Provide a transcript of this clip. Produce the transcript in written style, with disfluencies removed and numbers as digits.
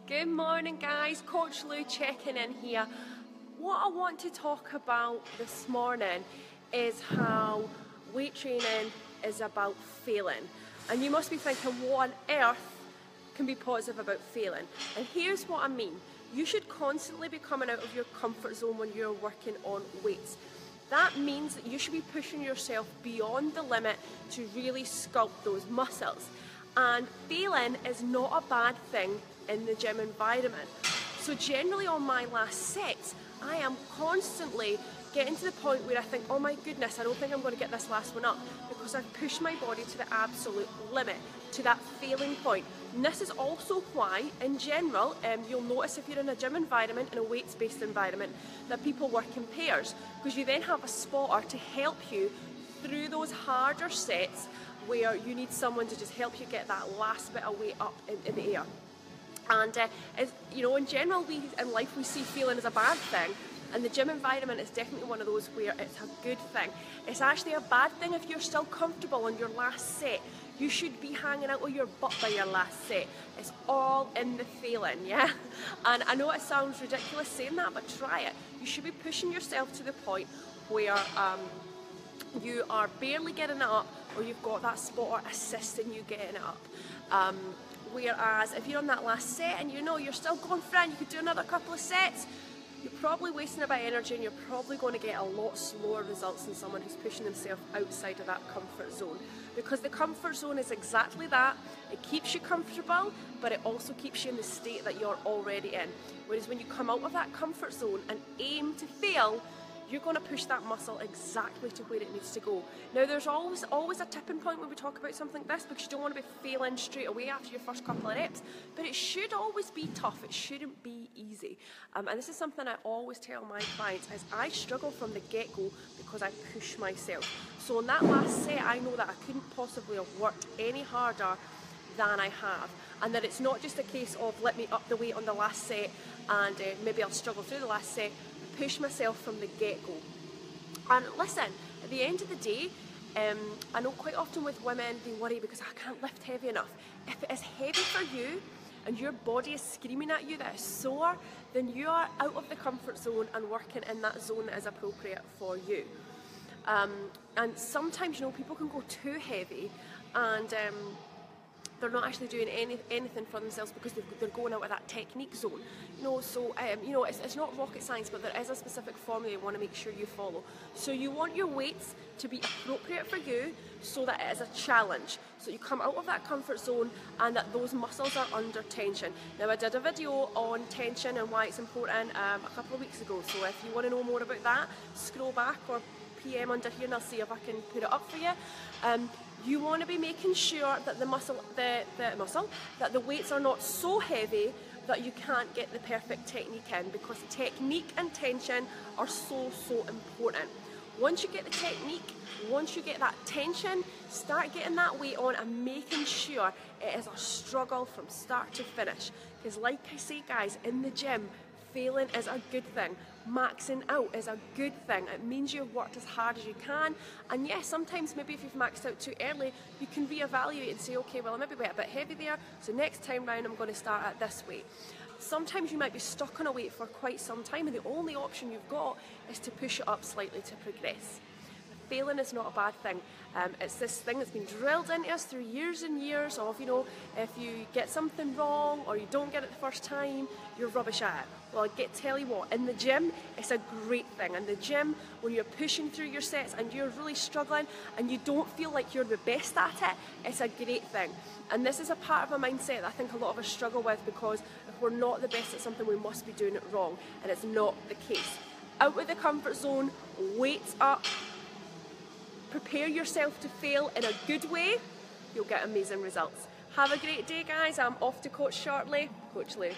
Good morning guys, Coach Lou checking in here. What I want to talk about this morning is how weight training is about failing. And you must be thinking, what on earth can be positive about failing? And here's what I mean. You should constantly be coming out of your comfort zone when you're working on weights. That means that you should be pushing yourself beyond the limit to really sculpt those muscles. And failing is not a bad thing in the gym environment. So generally on my last sets, I am constantly getting to the point where I think, oh my goodness, I don't think I'm going to get this last one up, because I've pushed my body to the absolute limit, to that failing point. And this is also why, in general, you'll notice if you're in a gym environment, in a weights-based environment, that people work in pairs, because you then have a spotter to help you through those harder sets where you need someone to just help you get that last bit of weight up in the air. And you know, in general, in life we see failing as a bad thing, and the gym environment is definitely one of those where it's a good thing. It's actually a bad thing if you're still comfortable on your last set. You should be hanging out with your butt by your last set. It's all in the failing, yeah? And I know it sounds ridiculous saying that, but try it. You should be pushing yourself to the point where you are barely getting it up, or you've got that spotter assisting you getting it up. Whereas if you're on that last set and you know you're still going for it and you could do another couple of sets, you're probably wasting a bit of energy and you're probably going to get a lot slower results than someone who's pushing themselves outside of that comfort zone. Because the comfort zone is exactly that. It keeps you comfortable, but it also keeps you in the state that you're already in. Whereas when you come out of that comfort zone and aim to fail, you're going to push that muscle exactly to where it needs to go. Now there's always a tipping point when we talk about something like this, because you don't want to be failing straight away after your first couple of reps, but it should always be tough, it shouldn't be easy. And this is something I always tell my clients, is I struggle from the get-go because I push myself. So on that last set, I know that I couldn't possibly have worked any harder than I have, and that it's not just a case of let me up the weight on the last set and maybe I'll struggle through the last set. Push myself from the get-go. And listen, at the end of the day, I know quite often with women they worry because I can't lift heavy enough. If it is heavy for you and your body is screaming at you that it's sore, then you are out of the comfort zone and working in that zone that is appropriate for you. And sometimes, you know, people can go too heavy and they're not actually doing anything for themselves because they're going out of that technique zone. You know, so you know, it's not rocket science, but there is a specific formula you want to make sure you follow. So you want your weights to be appropriate for you, so that it is a challenge. So you come out of that comfort zone and that those muscles are under tension. Now I did a video on tension and why it's important a couple of weeks ago. So if you want to know more about that, scroll back or PM under here and I'll see if I can put it up for you. You want to be making sure that that the weights are not so heavy that you can't get the perfect technique in, because technique and tension are so important. Once you get the technique, once you get that tension, start getting that weight on and making sure it is a struggle from start to finish. Because like I say guys, in the gym, failing is a good thing. Maxing out is a good thing. It means you've worked as hard as you can. And yes, sometimes maybe if you've maxed out too early, you can reevaluate and say, okay, well I maybe went a bit heavy there, so next time round I'm going to start at this weight. Sometimes you might be stuck on a weight for quite some time and the only option you've got is to push it up slightly to progress. Failing is not a bad thing. It's this thing that's been drilled into us through years and years of, you know, if you get something wrong or you don't get it the first time, you're rubbish at it. Well, tell you what, in the gym, it's a great thing. In the gym, when you're pushing through your sets and you're really struggling and you don't feel like you're the best at it, it's a great thing. And this is a part of a mindset that I think a lot of us struggle with, because if we're not the best at something, we must be doing it wrong, and it's not the case. Out with the comfort zone, weights up, prepare yourself to fail in a good way, you'll get amazing results. Have a great day guys, I'm off to coach shortly. Coach Lou.